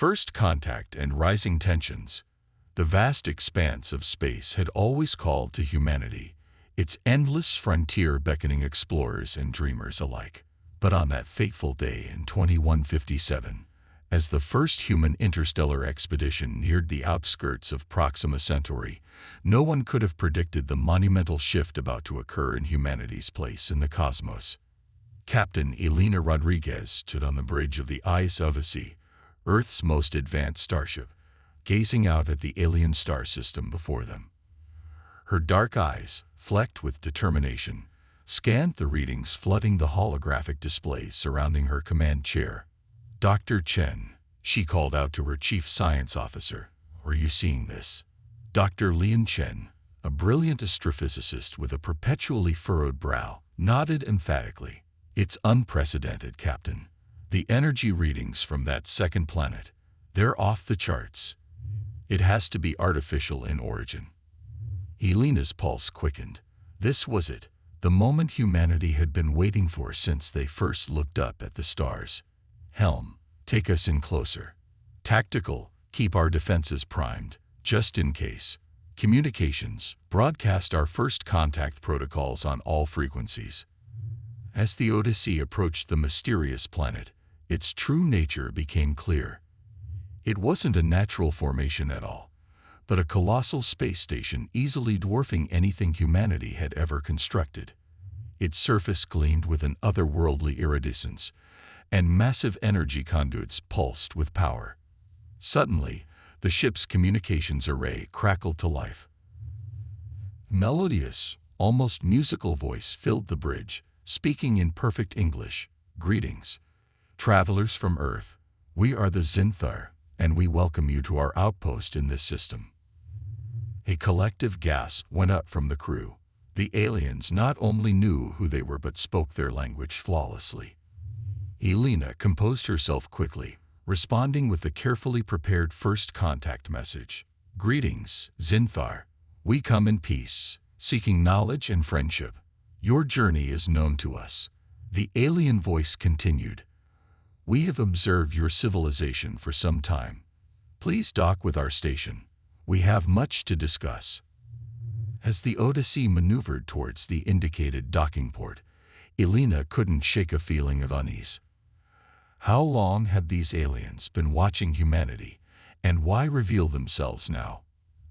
First contact and rising tensions. The vast expanse of space had always called to humanity, its endless frontier beckoning explorers and dreamers alike. But on that fateful day in 2157, as the first human interstellar expedition neared the outskirts of Proxima Centauri, no one could have predicted the monumental shift about to occur in humanity's place in the cosmos. Captain Elena Rodriguez stood on the bridge of the Ice Odyssey, Earth's most advanced starship, gazing out at the alien star system before them. Her dark eyes, flecked with determination, scanned the readings flooding the holographic displays surrounding her command chair. "Dr. Chen," she called out to her chief science officer, "are you seeing this?" Dr. Lian Chen, a brilliant astrophysicist with a perpetually furrowed brow, nodded emphatically. "It's unprecedented, Captain. The energy readings from that second planet, they're off the charts. It has to be artificial in origin." Elena's pulse quickened. This was it, the moment humanity had been waiting for since they first looked up at the stars. "Helm, take us in closer. Tactical, keep our defenses primed, just in case. Communications, broadcast our first contact protocols on all frequencies." As the Odyssey approached the mysterious planet, its true nature became clear. It wasn't a natural formation at all, but a colossal space station easily dwarfing anything humanity had ever constructed. Its surface gleamed with an otherworldly iridescence, and massive energy conduits pulsed with power. Suddenly, the ship's communications array crackled to life. A melodious, almost musical voice filled the bridge, speaking in perfect English. "Greetings, travelers from Earth. We are the Zinthar, and we welcome you to our outpost in this system." A collective gasp went up from the crew. The aliens not only knew who they were but spoke their language flawlessly. Elena composed herself quickly, responding with the carefully prepared first contact message. "Greetings, Zinthar. We come in peace, seeking knowledge and friendship. Your journey is known to us." The alien voice continued. "We have observed your civilization for some time. Please dock with our station. We have much to discuss." As the Odyssey maneuvered towards the indicated docking port, Elena couldn't shake a feeling of unease. How long had these aliens been watching humanity, and why reveal themselves now?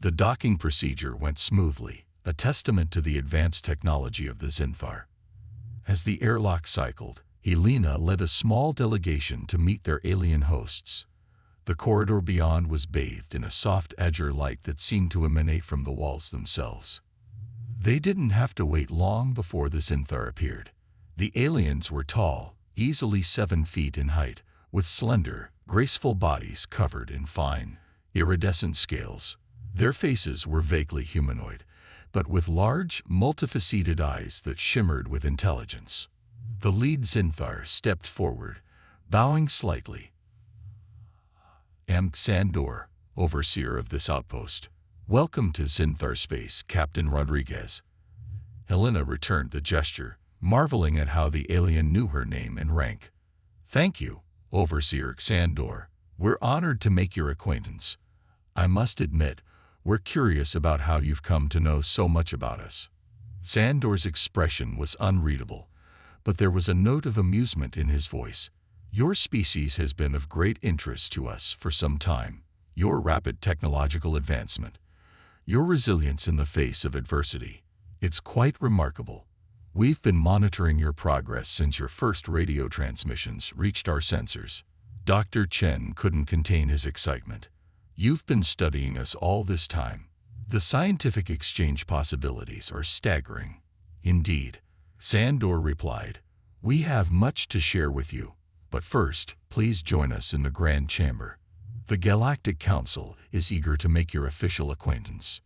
The docking procedure went smoothly, a testament to the advanced technology of the Zinthar. As the airlock cycled, Elena led a small delegation to meet their alien hosts. The corridor beyond was bathed in a soft azure light that seemed to emanate from the walls themselves. They didn't have to wait long before the Zinthar appeared. The aliens were tall, easily 7 feet in height, with slender, graceful bodies covered in fine, iridescent scales. Their faces were vaguely humanoid, but with large, multifaceted eyes that shimmered with intelligence. The lead Zinthar stepped forward, bowing slightly. "I'm Sandor, overseer of this outpost. Welcome to Zinthar Space, Captain Rodriguez." Helena returned the gesture, marveling at how the alien knew her name and rank. "Thank you, Overseer Sandor. We're honored to make your acquaintance. I must admit, we're curious about how you've come to know so much about us." Sandor's expression was unreadable, but there was a note of amusement in his voice. "Your species has been of great interest to us for some time. Your rapid technological advancement, your resilience in the face of adversity, it's quite remarkable. We've been monitoring your progress since your first radio transmissions reached our sensors." Dr. Chen couldn't contain his excitement. "You've been studying us all this time. The scientific exchange possibilities are staggering." "Indeed," Sandor replied. "We have much to share with you. But first, please join us in the Grand Chamber. The Galactic Council is eager to make your official acquaintance."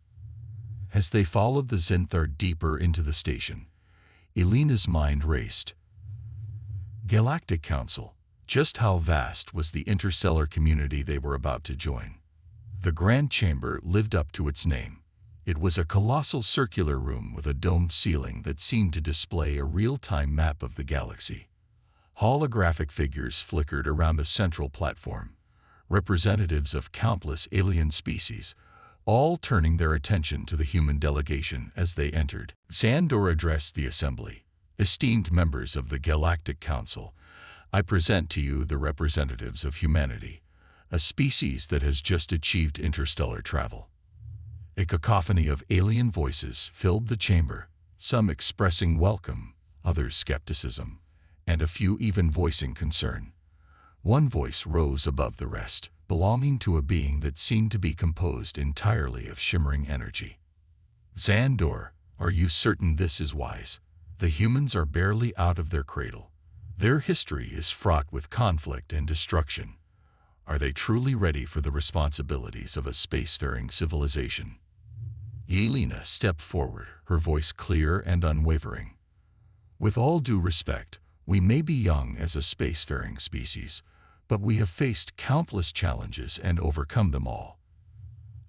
As they followed the Zinthar deeper into the station, Elena's mind raced. Galactic Council. Just how vast was the interstellar community they were about to join? The Grand Chamber lived up to its name. It was a colossal circular room with a domed ceiling that seemed to display a real-time map of the galaxy. Holographic figures flickered around a central platform, representatives of countless alien species, all turning their attention to the human delegation as they entered. Xandor addressed the assembly. Esteemed members of the Galactic Council, I present to you the representatives of humanity, a species that has just achieved interstellar travel. A cacophony of alien voices filled the chamber, some expressing welcome, others skepticism, and a few even voicing concern. One voice rose above the rest, belonging to a being that seemed to be composed entirely of shimmering energy. Xandor, are you certain this is wise? The humans are barely out of their cradle. Their history is fraught with conflict and destruction. Are they truly ready for the responsibilities of a spacefaring civilization? Yelena stepped forward, her voice clear and unwavering. With all due respect, we may be young as a spacefaring species, but we have faced countless challenges and overcome them all.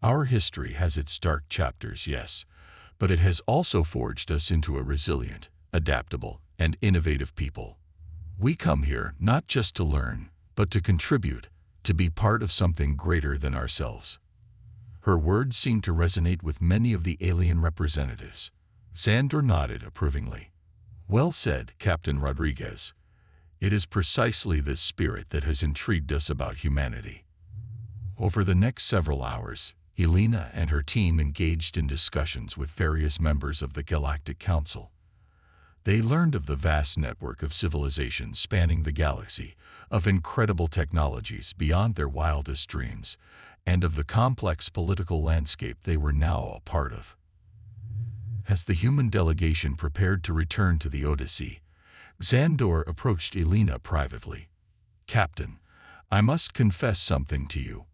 Our history has its dark chapters, yes, but it has also forged us into a resilient, adaptable, and innovative people. We come here not just to learn, but to contribute, to be part of something greater than ourselves. Her words seemed to resonate with many of the alien representatives. Xandor nodded approvingly. Well said, Captain Rodriguez. It is precisely this spirit that has intrigued us about humanity. Over the next several hours, Yelena and her team engaged in discussions with various members of the Galactic Council. They learned of the vast network of civilizations spanning the galaxy, of incredible technologies beyond their wildest dreams, and of the complex political landscape they were now a part of. As the human delegation prepared to return to the Odyssey, Xandor approached Yelena privately. Captain, I must confess something to you.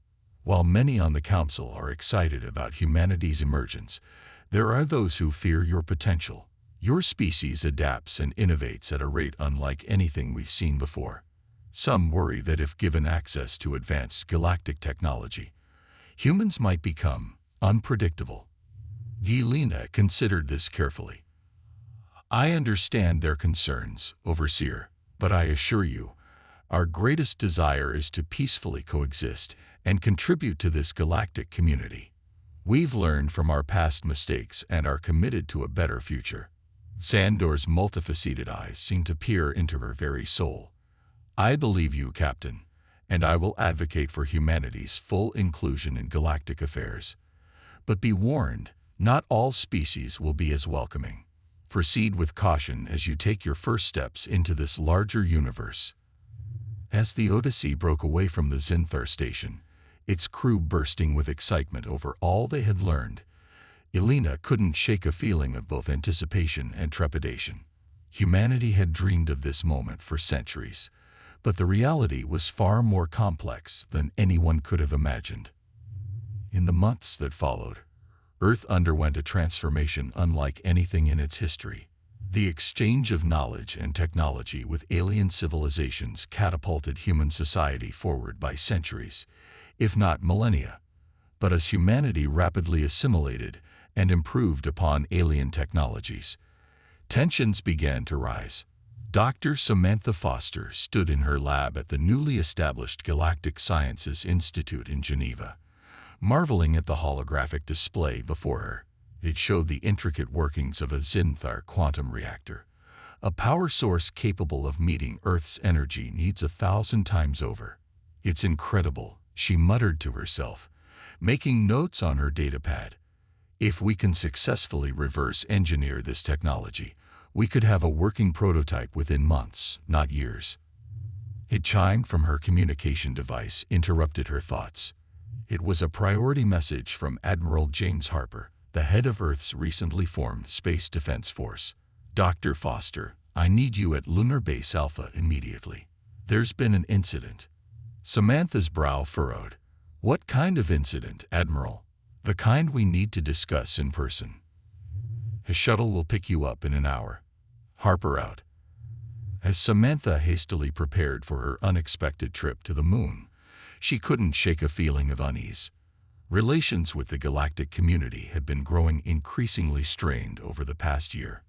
While many on the Council are excited about humanity's emergence, there are those who fear your potential. Your species adapts and innovates at a rate unlike anything we've seen before. Some worry that if given access to advanced galactic technology, humans might become unpredictable. Yelena considered this carefully. I understand their concerns, Overseer, but I assure you, our greatest desire is to peacefully coexist and contribute to this galactic community. We've learned from our past mistakes and are committed to a better future. Xandor's multifaceted eyes seemed to peer into her very soul. I believe you, Captain, and I will advocate for humanity's full inclusion in galactic affairs. But be warned, not all species will be as welcoming. Proceed with caution as you take your first steps into this larger universe. As the Odyssey broke away from the Zinthar station, its crew bursting with excitement over all they had learned, Yelena couldn't shake a feeling of both anticipation and trepidation. Humanity had dreamed of this moment for centuries, but the reality was far more complex than anyone could have imagined. In the months that followed, Earth underwent a transformation unlike anything in its history. The exchange of knowledge and technology with alien civilizations catapulted human society forward by centuries, if not millennia. But as humanity rapidly assimilated and improved upon alien technologies, tensions began to rise. Dr. Samantha Foster stood in her lab at the newly established Galactic Sciences Institute in Geneva, marveling at the holographic display before her. It showed the intricate workings of a Zinthar quantum reactor, a power source capable of meeting Earth's energy needs 1,000 times over. It's incredible, she muttered to herself, making notes on her datapad. If we can successfully reverse engineer this technology, we could have a working prototype within months, not years. It chimed from her communication device, interrupted her thoughts. It was a priority message from Admiral James Harper, the head of Earth's recently formed Space Defense Force. Dr. Foster, I need you at Lunar Base Alpha immediately. There's been an incident. Samantha's brow furrowed. What kind of incident, Admiral? The kind we need to discuss in person. His shuttle will pick you up in an hour. Harper out. As Samantha hastily prepared for her unexpected trip to the moon, she couldn't shake a feeling of unease. Relations with the galactic community had been growing increasingly strained over the past year.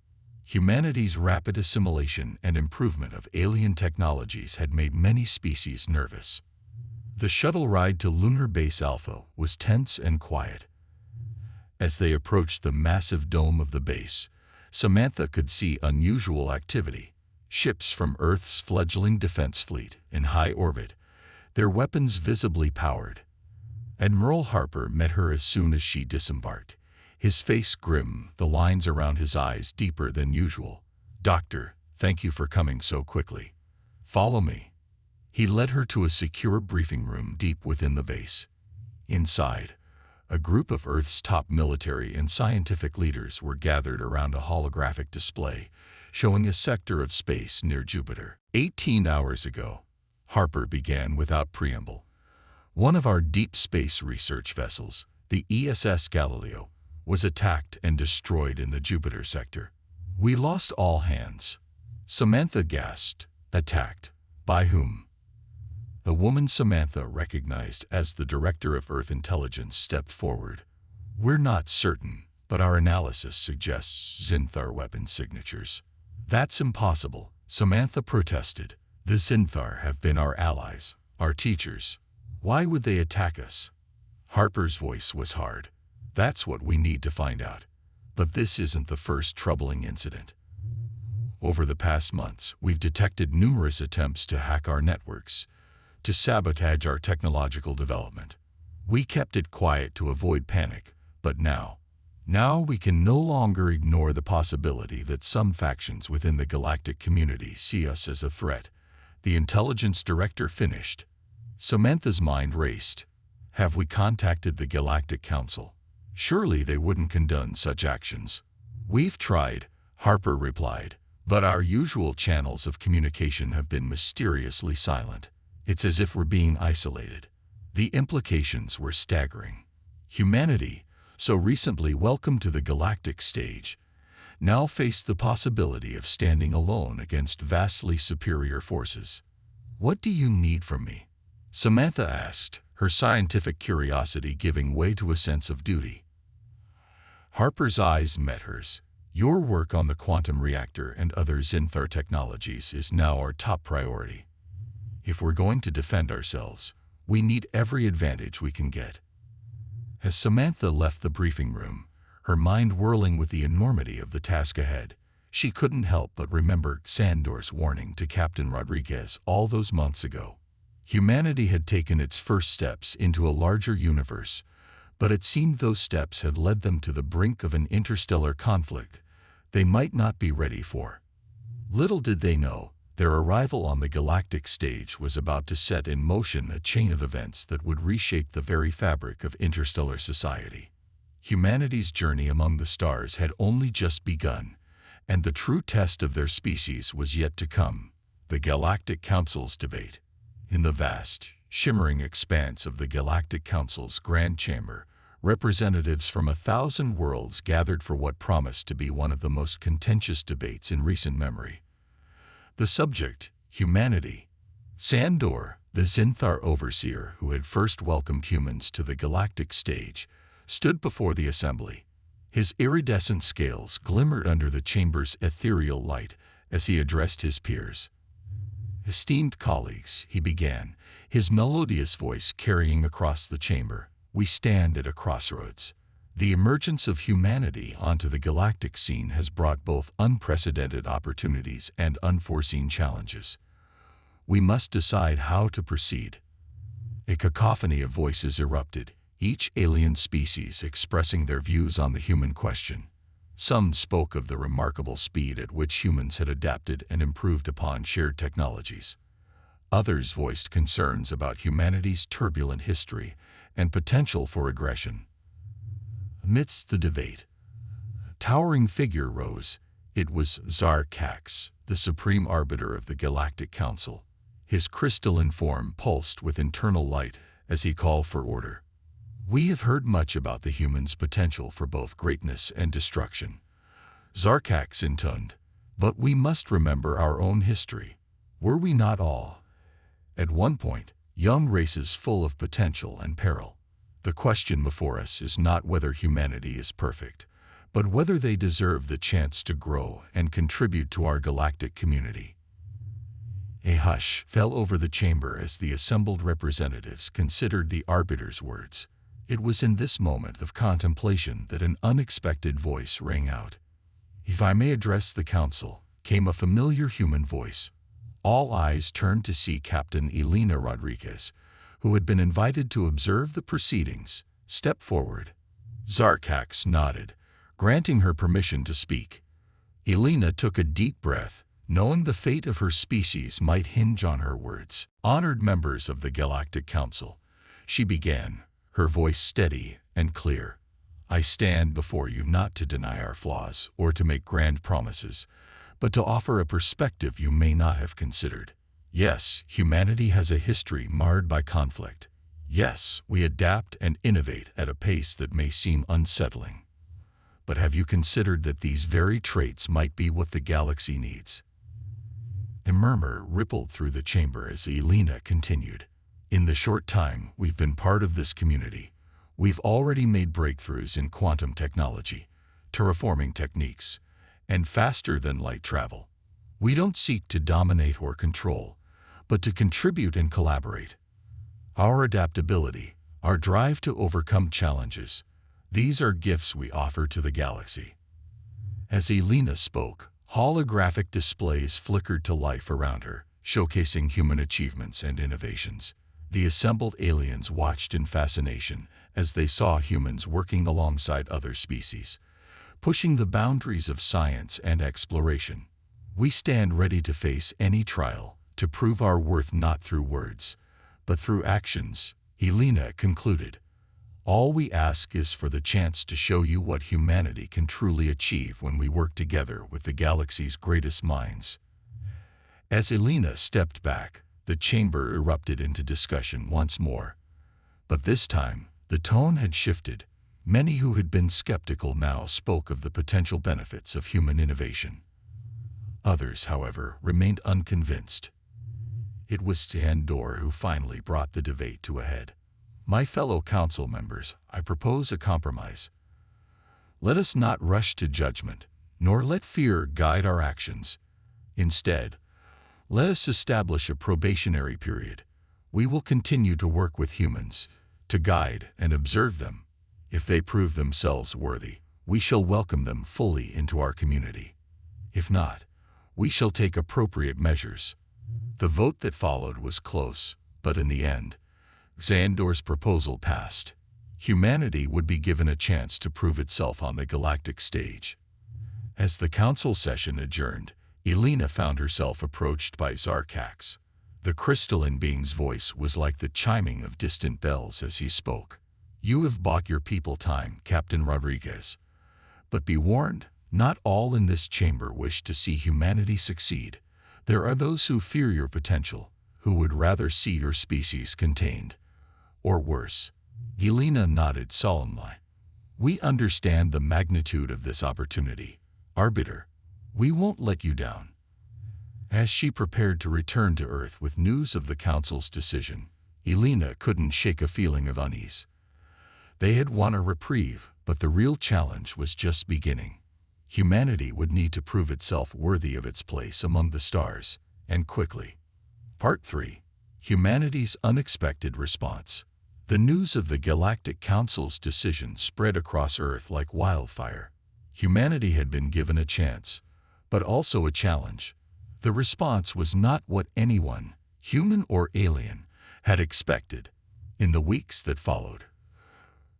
Humanity's rapid assimilation and improvement of alien technologies had made many species nervous. The shuttle ride to Lunar Base Alpha was tense and quiet. As they approached the massive dome of the base, Samantha could see unusual activity. Ships from Earth's fledgling defense fleet in high orbit, their weapons visibly powered. Admiral Harper met her as soon as she disembarked, his face grim, the lines around his eyes deeper than usual. "Doctor, thank you for coming so quickly. Follow me." He led her to a secure briefing room deep within the base. Inside, a group of Earth's top military and scientific leaders were gathered around a holographic display, showing a sector of space near Jupiter. 18 hours ago, Harper began without preamble. One of our deep space research vessels, the ESS Galileo, was attacked and destroyed in the Jupiter sector. We lost all hands. Samantha gasped. Attacked? By whom? The woman Samantha recognized as the director of Earth Intelligence stepped forward. "We're not certain, but our analysis suggests Xinthar weapon signatures." "That's impossible," Samantha protested. "The Xinthar have been our allies, our teachers. Why would they attack us?" Harper's voice was hard. "That's what we need to find out. But this isn't the first troubling incident. Over the past months, we've detected numerous attempts to hack our networks, to sabotage our technological development. We kept it quiet to avoid panic, but now we can no longer ignore the possibility that some factions within the galactic community see us as a threat." The intelligence director finished. Samantha's mind raced. "Have we contacted the Galactic Council? Surely they wouldn't condone such actions." "We've tried," Harper replied, "but our usual channels of communication have been mysteriously silent. It's as if we're being isolated." The implications were staggering. Humanity, so recently welcomed to the galactic stage, now faced the possibility of standing alone against vastly superior forces. "What do you need from me?" Samantha asked, her scientific curiosity giving way to a sense of duty. Harper's eyes met hers. "Your work on the quantum reactor and other Xinthar technologies is now our top priority. If we're going to defend ourselves, we need every advantage we can get." As Samantha left the briefing room, her mind whirling with the enormity of the task ahead, she couldn't help but remember Sandor's warning to Captain Rodriguez all those months ago. Humanity had taken its first steps into a larger universe, but it seemed those steps had led them to the brink of an interstellar conflict they might not be ready for. Little did they know, their arrival on the galactic stage was about to set in motion a chain of events that would reshape the very fabric of interstellar society. Humanity's journey among the stars had only just begun, and the true test of their species was yet to come: the Galactic Council's debate. In the vast, shimmering expanse of the Galactic Council's grand chamber, representatives from 1,000 worlds gathered for what promised to be one of the most contentious debates in recent memory. The subject, humanity. Sandor, the Xinthar overseer who had first welcomed humans to the galactic stage, stood before the assembly. His iridescent scales glimmered under the chamber's ethereal light as he addressed his peers. "Esteemed colleagues," he began, his melodious voice carrying across the chamber, "we stand at a crossroads. The emergence of humanity onto the galactic scene has brought both unprecedented opportunities and unforeseen challenges. We must decide how to proceed." A cacophony of voices erupted, each alien species expressing their views on the human question. Some spoke of the remarkable speed at which humans had adapted and improved upon shared technologies. Others voiced concerns about humanity's turbulent history and potential for aggression. Amidst the debate, a towering figure rose. It was Zarkax, the supreme arbiter of the Galactic Council. His crystalline form pulsed with internal light as he called for order. "We have heard much about the humans' potential for both greatness and destruction," Zarkax intoned, "but we must remember our own history. Were we not all, at one point, young races full of potential and peril? The question before us is not whether humanity is perfect, but whether they deserve the chance to grow and contribute to our galactic community." A hush fell over the chamber as the assembled representatives considered the arbiter's words. It was in this moment of contemplation that an unexpected voice rang out. "If I may address the council," came a familiar human voice. All eyes turned to see Captain Elena Rodriguez, who had been invited to observe the proceedings, step forward. Zarkax nodded, granting her permission to speak. Elena took a deep breath, knowing the fate of her species might hinge on her words. "Honored members of the Galactic Council," she began, her voice steady and clear. "I stand before you not to deny our flaws or to make grand promises, but to offer a perspective you may not have considered. Yes, humanity has a history marred by conflict. Yes, we adapt and innovate at a pace that may seem unsettling. But have you considered that these very traits might be what the galaxy needs?" A murmur rippled through the chamber as Elena continued. "In the short time we've been part of this community, we've already made breakthroughs in quantum technology, terraforming techniques, and faster-than-light travel. We don't seek to dominate or control, but to contribute and collaborate. Our adaptability, our drive to overcome challenges, these are gifts we offer to the galaxy." As Elena spoke, holographic displays flickered to life around her, showcasing human achievements and innovations. The assembled aliens watched in fascination as they saw humans working alongside other species, pushing the boundaries of science and exploration. "We stand ready to face any trial, to prove our worth not through words, but through actions," Elena concluded. "All we ask is for the chance to show you what humanity can truly achieve when we work together with the galaxy's greatest minds." As Elena stepped back, the chamber erupted into discussion once more. But this time, the tone had shifted. Many who had been skeptical now spoke of the potential benefits of human innovation. Others, however, remained unconvinced. It was Sandor who finally brought the debate to a head. "My fellow council members, I propose a compromise. Let us not rush to judgment, nor let fear guide our actions. Instead, let us establish a probationary period. We will continue to work with humans, to guide and observe them. If they prove themselves worthy, we shall welcome them fully into our community. If not, we shall take appropriate measures." The vote that followed was close, but in the end, Xandor's proposal passed. Humanity would be given a chance to prove itself on the galactic stage. As the council session adjourned, Elena found herself approached by Zarkax. The crystalline being's voice was like the chiming of distant bells as he spoke. "You have bought your people time, Captain Rodriguez. But be warned, not all in this chamber wish to see humanity succeed. There are those who fear your potential, who would rather see your species contained. Or worse." Elena nodded solemnly. "We understand the magnitude of this opportunity, Arbiter. We won't let you down." As she prepared to return to Earth with news of the Council's decision, Elena couldn't shake a feeling of unease. They had won a reprieve, but the real challenge was just beginning. Humanity would need to prove itself worthy of its place among the stars, and quickly. Part 3. Humanity's Unexpected Response. The news of the Galactic Council's decision spread across Earth like wildfire. Humanity had been given a chance, but also a challenge. The response was not what anyone, human or alien, had expected. In the weeks that followed,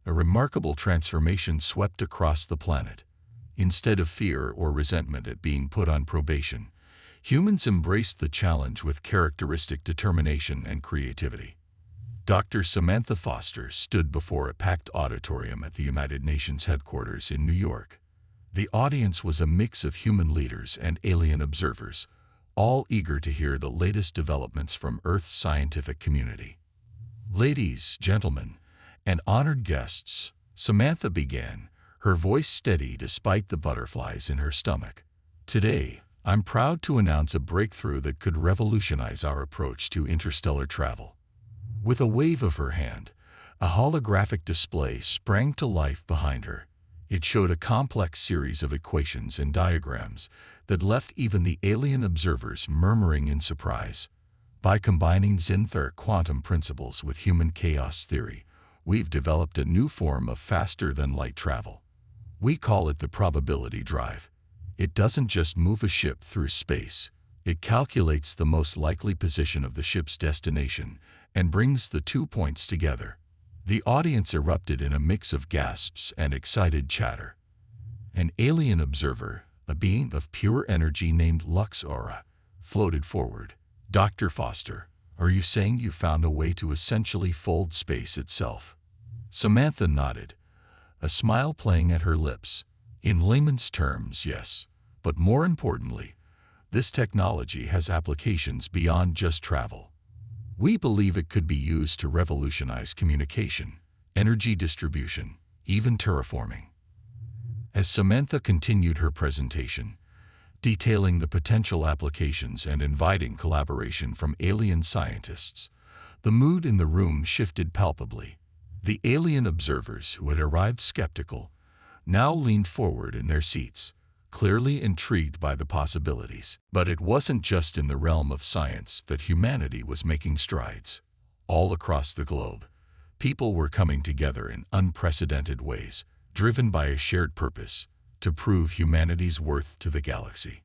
a remarkable transformation swept across the planet. Instead of fear or resentment at being put on probation, humans embraced the challenge with characteristic determination and creativity. Dr. Samantha Foster stood before a packed auditorium at the United Nations headquarters in New York. The audience was a mix of human leaders and alien observers, all eager to hear the latest developments from Earth's scientific community. "Ladies, gentlemen, and honored guests," Samantha began, her voice steady despite the butterflies in her stomach. "Today, I'm proud to announce a breakthrough that could revolutionize our approach to interstellar travel." With a wave of her hand, a holographic display sprang to life behind her. It showed a complex series of equations and diagrams that left even the alien observers murmuring in surprise. By combining Zinthar quantum principles with human chaos theory, we've developed a new form of faster-than-light travel. We call it the probability drive. It doesn't just move a ship through space. It calculates the most likely position of the ship's destination and brings the 2 points together. The audience erupted in a mix of gasps and excited chatter. An alien observer, a being of pure energy named Lux Aura, floated forward. "Dr. Foster, are you saying you found a way to essentially fold space itself?" Samantha nodded, a smile playing at her lips. "In layman's terms, yes. But more importantly, this technology has applications beyond just travel. We believe it could be used to revolutionize communication, energy distribution, even terraforming." As Samantha continued her presentation, detailing the potential applications and inviting collaboration from alien scientists, the mood in the room shifted palpably. The alien observers who had arrived skeptical now leaned forward in their seats, clearly intrigued by the possibilities. But it wasn't just in the realm of science that humanity was making strides. All across the globe, people were coming together in unprecedented ways, driven by a shared purpose: to prove humanity's worth to the galaxy.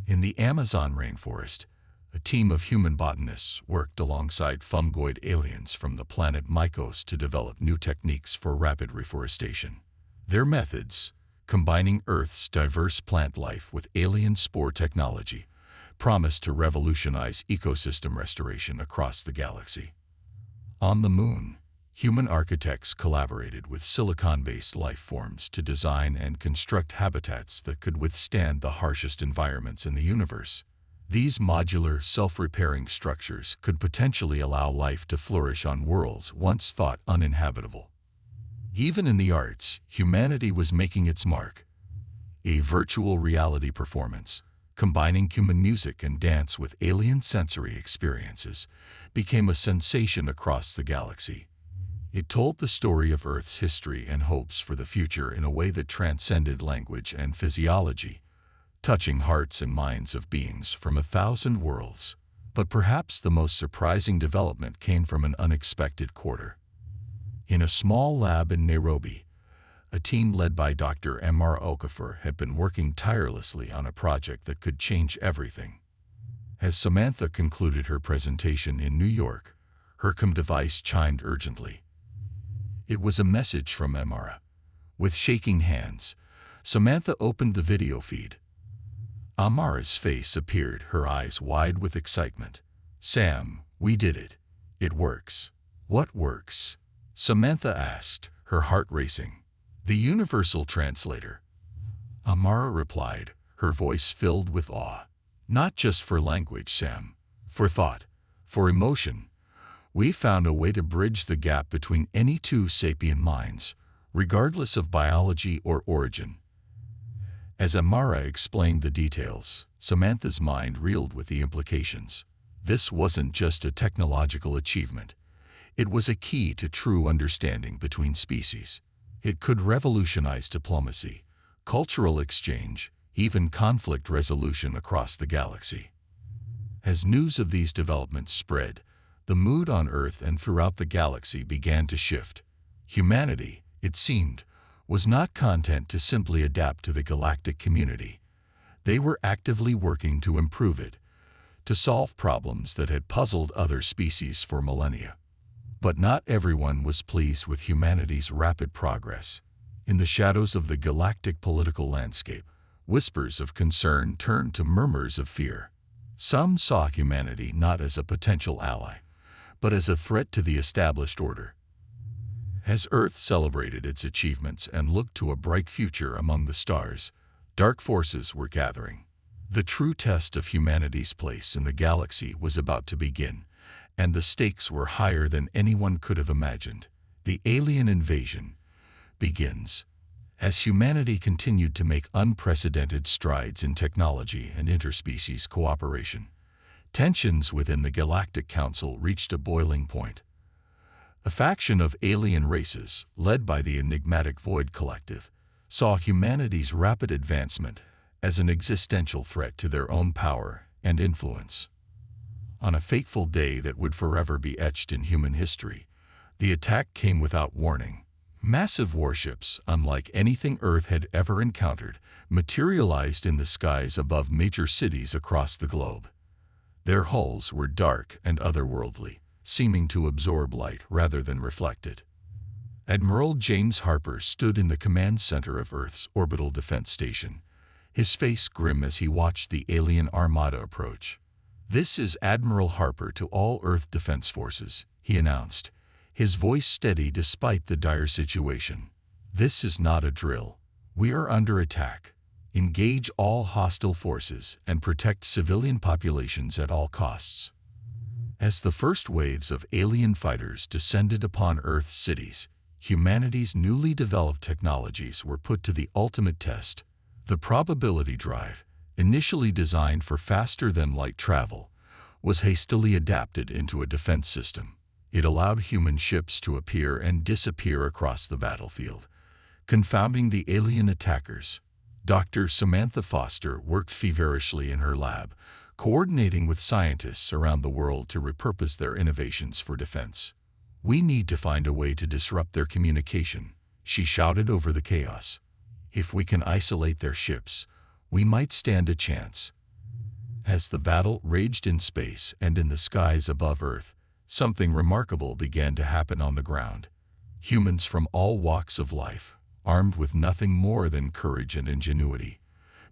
In the Amazon rainforest, a team of human botanists worked alongside fungoid aliens from the planet Mycos to develop new techniques for rapid reforestation. Their methods, combining Earth's diverse plant life with alien spore technology, promised to revolutionize ecosystem restoration across the galaxy. On the Moon, human architects collaborated with silicon-based life forms to design and construct habitats that could withstand the harshest environments in the universe. These modular, self-repairing structures could potentially allow life to flourish on worlds once thought uninhabitable. Even in the arts, humanity was making its mark. A virtual reality performance, combining human music and dance with alien sensory experiences, became a sensation across the galaxy. It told the story of Earth's history and hopes for the future in a way that transcended language and physiology, touching hearts and minds of beings from 1,000 worlds. But perhaps the most surprising development came from an unexpected quarter. In a small lab in Nairobi, a team led by Dr. Mr. Okafor had been working tirelessly on a project that could change everything. As Samantha concluded her presentation in New York, her device chimed urgently. It was a message from Mr. With shaking hands, Samantha opened the video feed. Amara's face appeared, her eyes wide with excitement. "Sam, we did it. It works." "What works?" Samantha asked, her heart racing. "The universal translator," Amara replied, her voice filled with awe. "Not just for language, Sam. For thought, for emotion. We found a way to bridge the gap between any two sapient minds, regardless of biology or origin." As Amara explained the details, Samantha's mind reeled with the implications. This wasn't just a technological achievement. It was a key to true understanding between species. It could revolutionize diplomacy, cultural exchange, even conflict resolution across the galaxy. As news of these developments spread, the mood on Earth and throughout the galaxy began to shift. Humanity, it seemed, was not content to simply adapt to the galactic community. They were actively working to improve it, to solve problems that had puzzled other species for millennia. But not everyone was pleased with humanity's rapid progress. In the shadows of the galactic political landscape, whispers of concern turned to murmurs of fear. Some saw humanity not as a potential ally, but as a threat to the established order. As Earth celebrated its achievements and looked to a bright future among the stars, dark forces were gathering. The true test of humanity's place in the galaxy was about to begin, and the stakes were higher than anyone could have imagined. The alien invasion begins. As humanity continued to make unprecedented strides in technology and interspecies cooperation, tensions within the Galactic Council reached a boiling point. A faction of alien races, led by the enigmatic Void Collective, saw humanity's rapid advancement as an existential threat to their own power and influence. On a fateful day that would forever be etched in human history, the attack came without warning. Massive warships, unlike anything Earth had ever encountered, materialized in the skies above major cities across the globe. Their hulls were dark and otherworldly, seeming to absorb light rather than reflect it. Admiral James Harper stood in the command center of Earth's orbital defense station, his face grim as he watched the alien armada approach. "This is Admiral Harper to all Earth Defense Forces," he announced, his voice steady despite the dire situation. "This is not a drill. We are under attack. Engage all hostile forces and protect civilian populations at all costs." As the first waves of alien fighters descended upon Earth's cities, humanity's newly developed technologies were put to the ultimate test. The probability drive, initially designed for faster-than-light travel, was hastily adapted into a defense system. It allowed human ships to appear and disappear across the battlefield, confounding the alien attackers. Dr. Samantha Foster worked feverishly in her lab, coordinating with scientists around the world to repurpose their innovations for defense. "We need to find a way to disrupt their communication," she shouted over the chaos. "If we can isolate their ships, we might stand a chance." As the battle raged in space and in the skies above Earth, something remarkable began to happen on the ground. Humans from all walks of life, armed with nothing more than courage and ingenuity,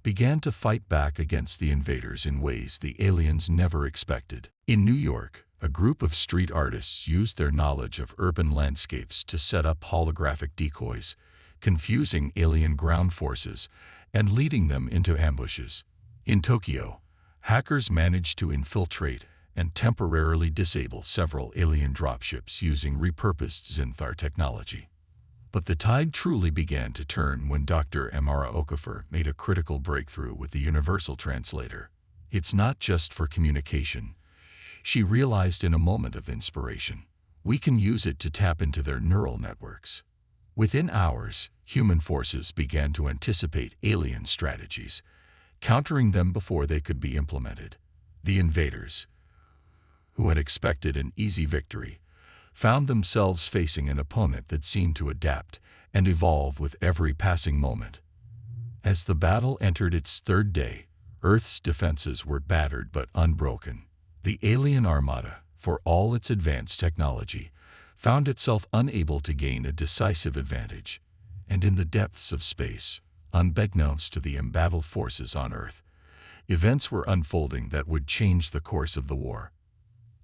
began to fight back against the invaders in ways the aliens never expected. In New York, a group of street artists used their knowledge of urban landscapes to set up holographic decoys, confusing alien ground forces and leading them into ambushes. In Tokyo, hackers managed to infiltrate and temporarily disable several alien dropships using repurposed Zinthar technology. But the tide truly began to turn when Dr. Amara Okafor made a critical breakthrough with the Universal Translator. "It's not just for communication," she realized in a moment of inspiration. "We can use it to tap into their neural networks." Within hours, human forces began to anticipate alien strategies, countering them before they could be implemented. The invaders, who had expected an easy victory, found themselves facing an opponent that seemed to adapt and evolve with every passing moment. As the battle entered its third day, Earth's defenses were battered but unbroken. The alien armada, for all its advanced technology, found itself unable to gain a decisive advantage. And in the depths of space, unbeknownst to the embattled forces on Earth, events were unfolding that would change the course of the war.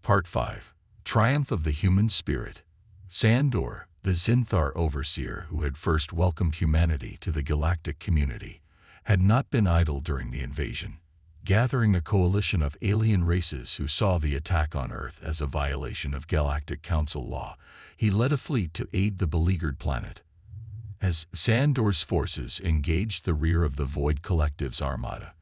Part 5. Triumph of the Human Spirit. Sandor, the Zinthar overseer who had first welcomed humanity to the galactic community, had not been idle during the invasion. Gathering a coalition of alien races who saw the attack on Earth as a violation of Galactic Council law, he led a fleet to aid the beleaguered planet. As Sandor's forces engaged the rear of the Void Collective's armada,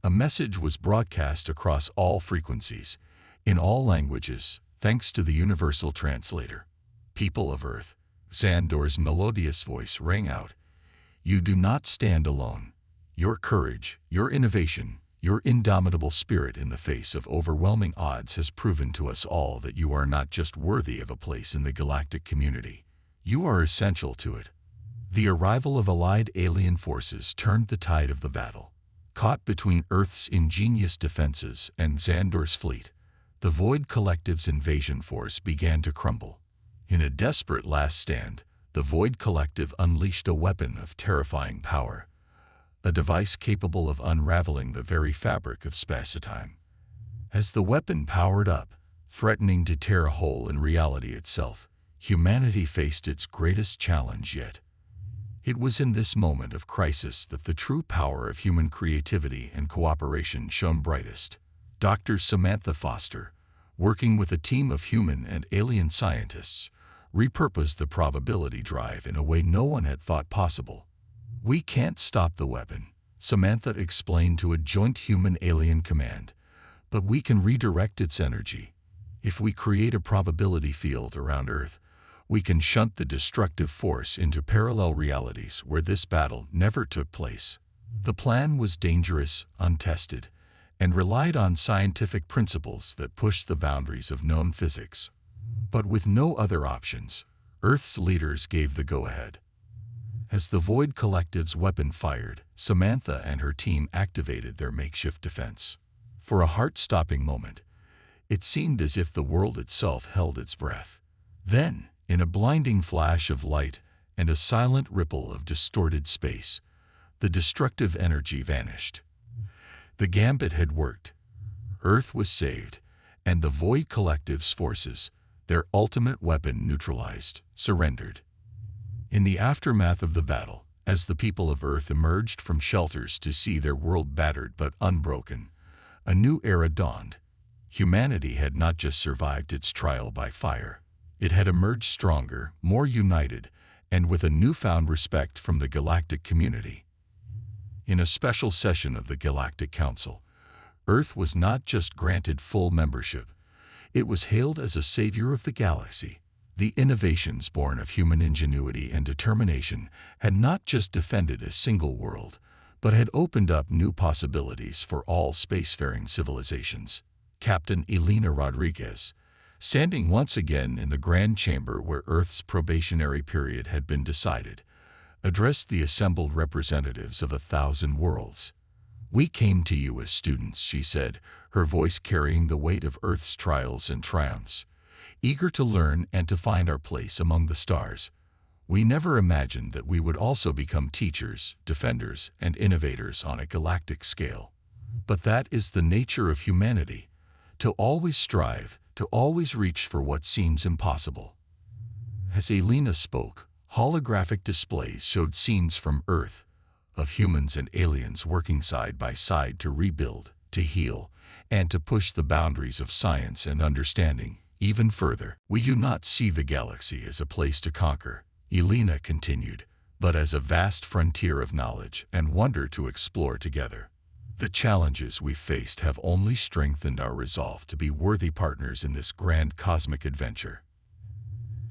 a message was broadcast across all frequencies, in all languages, thanks to the Universal Translator. "People of Earth," Sandor's melodious voice rang out, "you do not stand alone. Your courage, your innovation, your indomitable spirit in the face of overwhelming odds has proven to us all that you are not just worthy of a place in the galactic community. You are essential to it." The arrival of allied alien forces turned the tide of the battle. Caught between Earth's ingenious defenses and Xandor's fleet, the Void Collective's invasion force began to crumble. In a desperate last stand, the Void Collective unleashed a weapon of terrifying power, a device capable of unraveling the very fabric of space-time. As the weapon powered up, threatening to tear a hole in reality itself, humanity faced its greatest challenge yet. It was in this moment of crisis that the true power of human creativity and cooperation shone brightest. Dr. Samantha Foster, working with a team of human and alien scientists, repurposed the probability drive in a way no one had thought possible. "We can't stop the weapon," Samantha explained to a joint human-alien command, "but we can redirect its energy. If we create a probability field around Earth, we can shunt the destructive force into parallel realities where this battle never took place." The plan was dangerous, untested, and relied on scientific principles that pushed the boundaries of known physics. But with no other options, Earth's leaders gave the go-ahead. As the Void Collective's weapon fired, Samantha and her team activated their makeshift defense. For a heart-stopping moment, it seemed as if the world itself held its breath. Then, in a blinding flash of light and a silent ripple of distorted space, the destructive energy vanished. The gambit had worked. Earth was saved, and the Void Collective's forces, their ultimate weapon neutralized, surrendered. In the aftermath of the battle, as the people of Earth emerged from shelters to see their world battered but unbroken, a new era dawned. Humanity had not just survived its trial by fire. It had emerged stronger, more united, and with a newfound respect from the galactic community. In a special session of the Galactic Council, Earth was not just granted full membership, it was hailed as a savior of the galaxy. The innovations born of human ingenuity and determination had not just defended a single world, but had opened up new possibilities for all spacefaring civilizations. Captain Elena Rodriguez, standing once again in the grand chamber where Earth's probationary period had been decided, addressed the assembled representatives of 1,000 worlds. "We came to you as students," she said, her voice carrying the weight of Earth's trials and triumphs. "Eager to learn and to find our place among the stars. We never imagined that we would also become teachers, defenders, and innovators on a galactic scale. But that is the nature of humanity, to always strive, to always reach for what seems impossible." As Elena spoke, holographic displays showed scenes from Earth, of humans and aliens working side by side to rebuild, to heal, and to push the boundaries of science and understanding even further. "We do not see the galaxy as a place to conquer," Elena continued, "but as a vast frontier of knowledge and wonder to explore together. The challenges we faced have only strengthened our resolve to be worthy partners in this grand cosmic adventure."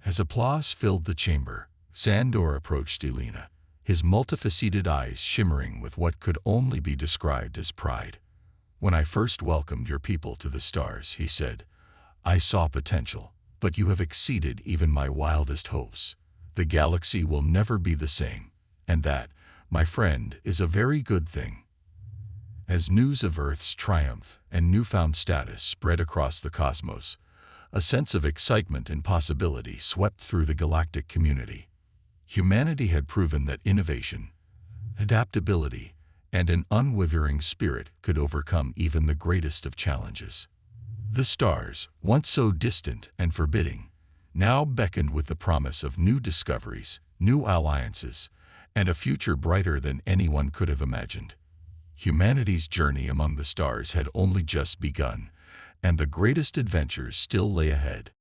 As applause filled the chamber, Sandor approached Elena, his multifaceted eyes shimmering with what could only be described as pride. "When I first welcomed your people to the stars," he said, "I saw potential, but you have exceeded even my wildest hopes. The galaxy will never be the same, and that, my friend, is a very good thing." As news of Earth's triumph and newfound status spread across the cosmos, a sense of excitement and possibility swept through the galactic community. Humanity had proven that innovation, adaptability, and an unwavering spirit could overcome even the greatest of challenges. The stars, once so distant and forbidding, now beckoned with the promise of new discoveries, new alliances, and a future brighter than anyone could have imagined. Humanity's journey among the stars had only just begun, and the greatest adventures still lay ahead.